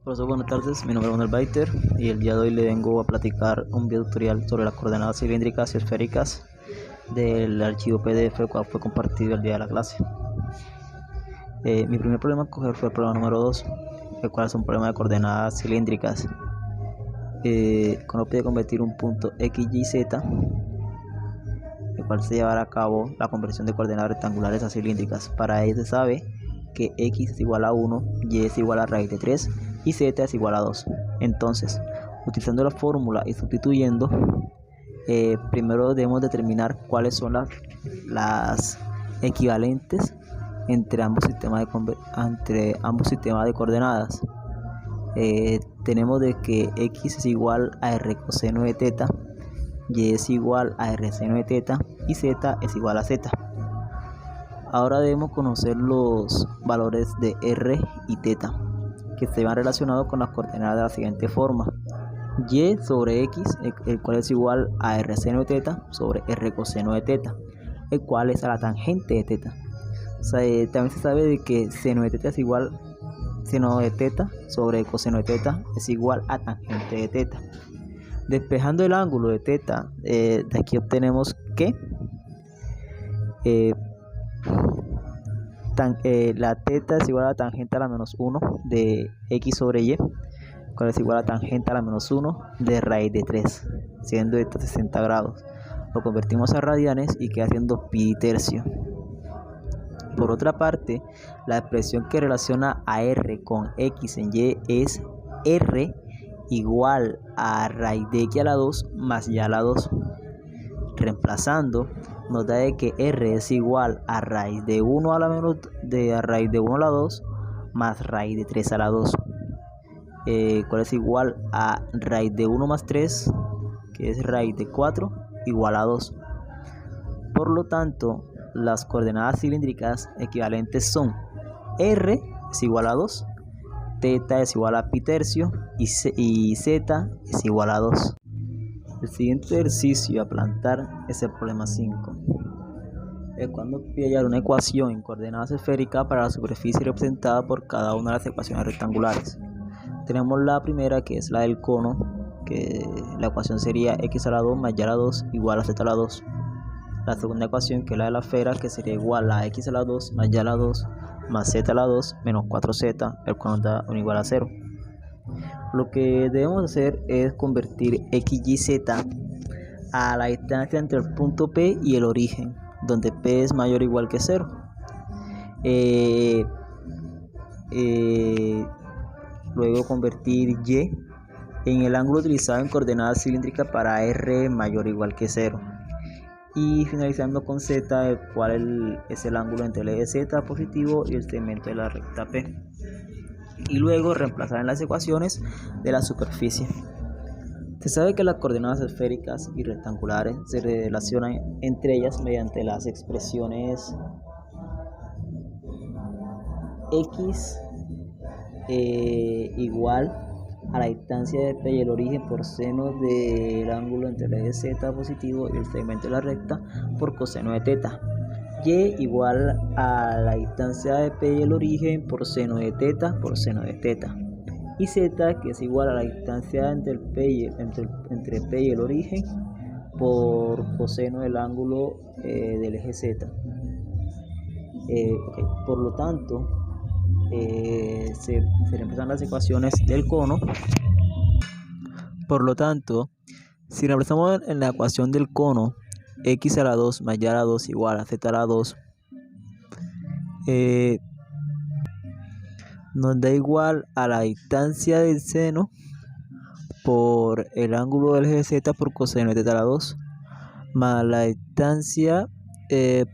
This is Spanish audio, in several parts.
Profesor, buenas tardes, mi nombre es Manuel Baiter y el día de hoy le vengo a platicar un video tutorial sobre las coordenadas cilíndricas y esféricas del archivo PDF, el cual fue compartido el día de la clase. Mi primer problema a coger fue el problema número 2, el cual es un problema de coordenadas cilíndricas. Cuando pide convertir un punto X, Y, Z, el cual se llevará a cabo la conversión de coordenadas rectangulares a cilíndricas. Para ello se sabe que X es igual a 1, Y es igual a raíz de 3 y Z es igual a 2. Entonces, utilizando la fórmula y sustituyendo, primero debemos determinar cuáles son las equivalentes entre ambos sistemas de coordenadas. Tenemos de que X es igual a R coseno de teta, Y es igual a R seno de teta y Z es igual a Z. Ahora debemos conocer los valores de R y teta, que se van relacionados con las coordenadas de la siguiente forma: Y sobre X, el cual es igual a R seno de teta sobre R coseno de teta, el cual es a la tangente de teta. También se sabe de que seno de teta es igual seno de teta sobre coseno de teta es igual a tangente de teta. Despejando el ángulo de teta, de aquí obtenemos que la teta es igual a la tangente a la menos 1 de X sobre Y, cual es igual a la tangente a la menos 1 de raíz de 3, siendo esto 60 grados. Lo convertimos a radianes y queda siendo pi tercio. Por otra parte, la expresión que relaciona a R con X en Y es R igual a raíz de X a la 2 más Y a la 2. Reemplazando, nos da de que R es igual a raíz de 1 a la menos a raíz de 1 a la 2 más raíz de 3 a la 2, cual es igual a raíz de 1 más 3, que es raíz de 4, igual a 2. Por lo tanto, las coordenadas cilíndricas equivalentes son R es igual a 2, teta es igual a pi tercio y Z es igual a 2. El siguiente ejercicio a plantar es el problema 5, el cual nos pide hallar una ecuación en coordenadas esféricas para la superficie representada por cada una de las ecuaciones rectangulares. Tenemos la primera, que es la del cono, que la ecuación sería X a la 2 más Y a la 2 igual a Z a la 2. La segunda ecuación, que es la de la esfera, que sería igual a X a la 2 más Y a la 2 más Z a la 2 menos 4Z, el cual nos da un igual a 0. Lo que debemos hacer es convertir X, Y, Z a la distancia entre el punto P y el origen, donde P es mayor o igual que 0. Luego convertir Y en el ángulo utilizado en coordenadas cilíndricas para R mayor o igual que 0. Y finalizando con Z, el cual es el ángulo entre el eje Z positivo y el segmento de la recta P. Y luego reemplazar en las ecuaciones de la superficie. Se sabe que las coordenadas esféricas y rectangulares se relacionan entre ellas mediante las expresiones X igual a la distancia de P y el origen por seno del ángulo entre el eje Z positivo y el segmento de la recta por coseno de teta. Y igual a la distancia de P y el origen por seno de teta por seno de teta. Y Z, que es igual a la distancia entre P y el origen por coseno del ángulo del eje Z. Por lo tanto, se reemplazan las ecuaciones del cono. Por lo tanto, si reemplazamos en la ecuación del cono X a la 2 más Y a la 2 igual a Z a la 2, nos da igual a la distancia del seno por el ángulo del eje Z por coseno de teta a la 2 más la distancia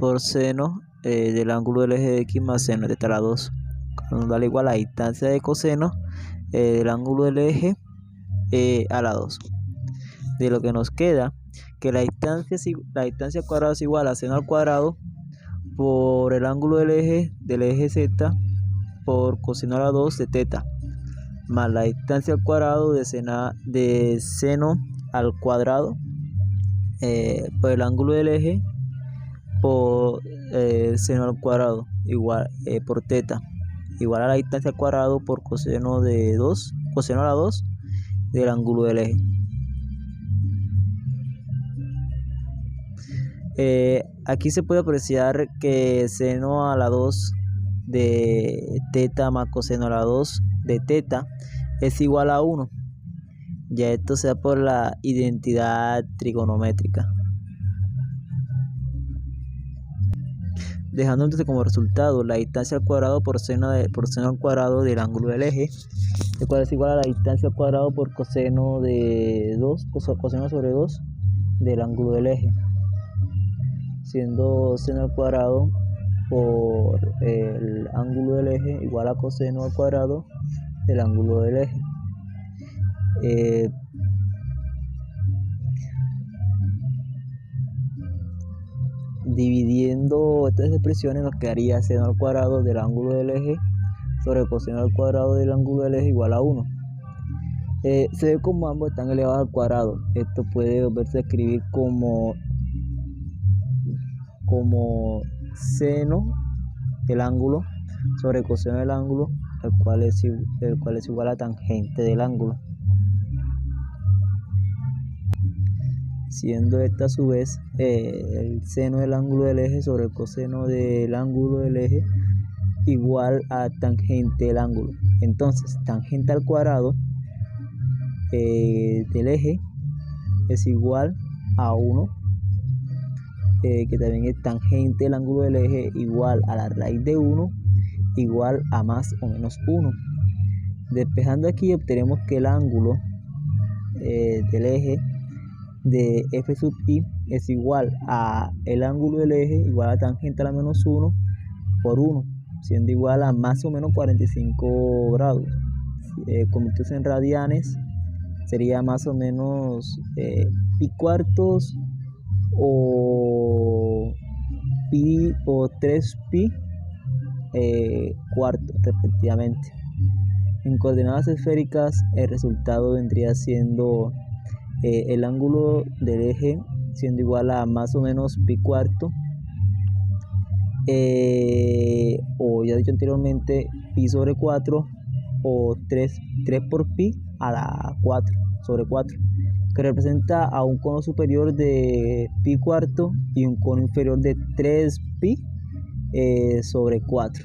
por seno del ángulo del eje X más seno de teta a la 2, nos da igual a la distancia de coseno del ángulo del eje a la 2. De lo que nos queda que la distancia al cuadrado es igual a seno al cuadrado por el ángulo del eje Z por coseno a la 2 de teta más la distancia al cuadrado de seno al cuadrado por el ángulo del eje por seno al cuadrado igual por teta igual a la distancia al cuadrado por coseno de 2, coseno a la 2 del ángulo del eje. Aquí se puede apreciar que seno a la 2 de teta más coseno a la 2 de teta es igual a 1. Ya esto sea por la identidad trigonométrica. Dejando entonces como resultado la distancia al cuadrado por seno al cuadrado del ángulo del eje, el cual es igual a la distancia al cuadrado por coseno de 2, coseno sobre 2 del ángulo del eje, siendo seno al cuadrado por el ángulo del eje igual a coseno al cuadrado del ángulo del eje. Dividiendo estas expresiones nos quedaría seno al cuadrado del ángulo del eje sobre coseno al cuadrado del ángulo del eje igual a 1. Se ve como ambos están elevados al cuadrado. Esto puede verse escribir como seno del ángulo sobre coseno del ángulo, el cual es igual a tangente del ángulo, siendo esta a su vez el seno del ángulo del eje sobre el coseno del ángulo del eje igual a tangente del ángulo. Entonces tangente al cuadrado del eje es igual a 1, que también es tangente del ángulo del eje igual a la raíz de 1 igual a más o menos 1. Despejando aquí obtenemos que el ángulo del eje de f sub i es igual a el ángulo del eje igual a tangente a la menos 1 por 1, siendo igual a más o menos 45 grados. Convertidos en radianes sería más o menos pi cuartos o pi o 3 pi cuartos respectivamente. En coordenadas esféricas el resultado vendría siendo el ángulo del eje siendo igual a más o menos pi cuarto, o ya dicho anteriormente pi sobre 4 o 3 por pi a la 4 sobre 4, que representa a un cono superior de pi cuarto y un cono inferior de 3 pi sobre 4.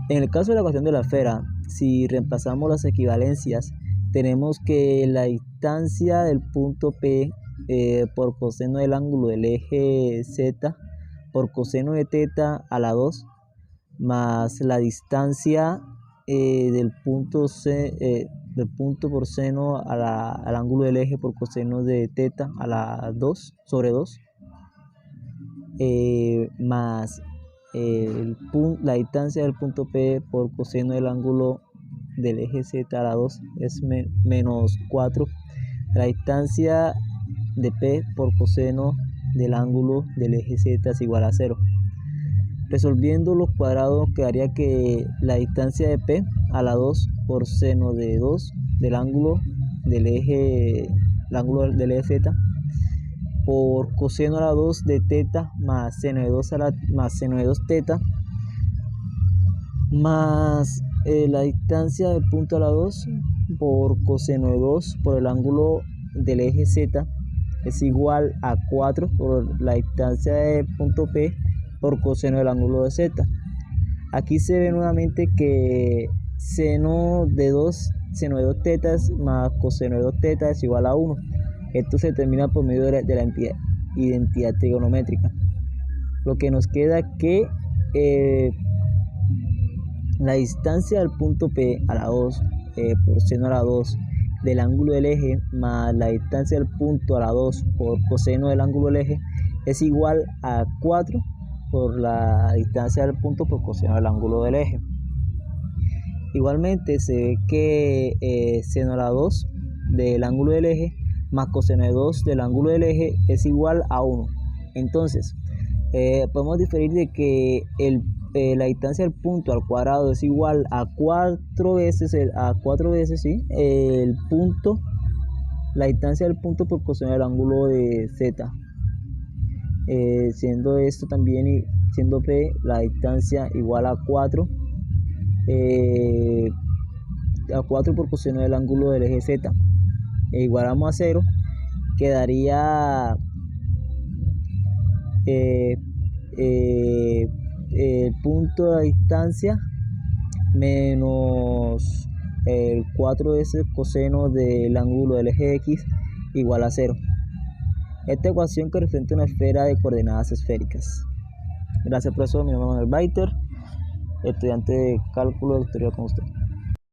En el caso de la ecuación de la esfera, si reemplazamos las equivalencias, tenemos que la distancia del punto P por coseno del ángulo del eje Z por coseno de teta a la 2 más la distancia del punto por seno al ángulo del eje por coseno de teta a la 2 sobre 2 más la distancia del punto P por coseno del ángulo del eje Z a la 2 es menos 4. La distancia de P por coseno del ángulo del eje Z es igual a 0. Resolviendo los cuadrados quedaría que la distancia de P a la 2 por seno de 2 del ángulo del eje Z por coseno a la 2 de teta más seno de 2 teta más la distancia del punto a la 2 por coseno de 2 por el ángulo del eje Z es igual a 4 por la distancia de punto P por coseno del ángulo de Z. Aquí se ve nuevamente que seno de 2 tetas más coseno de 2 tetas es igual a 1. Esto se determina por medio de la identidad trigonométrica. Lo que nos queda que la distancia del punto P a la 2 por seno a la 2 del ángulo del eje más la distancia del punto a la 2 por coseno del ángulo del eje es igual a 4 por la distancia del punto por coseno del ángulo del eje. Igualmente se ve que seno a la 2 del ángulo del eje más coseno de 2 del ángulo del eje es igual a 1. Entonces podemos diferir de que la distancia del punto al cuadrado es igual a 4 veces el punto, la distancia del punto por coseno del ángulo de Z, siendo esto también, siendo P la distancia igual a 4 a 4 por coseno del ángulo del eje Z igualamos a 0, quedaría el punto de distancia menos el 4s coseno del ángulo del eje X igual a 0. Esta ecuación corresponde a una esfera de coordenadas esféricas. Gracias, profesor. Mi nombre es Manuel Baiter, estudiante de cálculo vectorial con usted.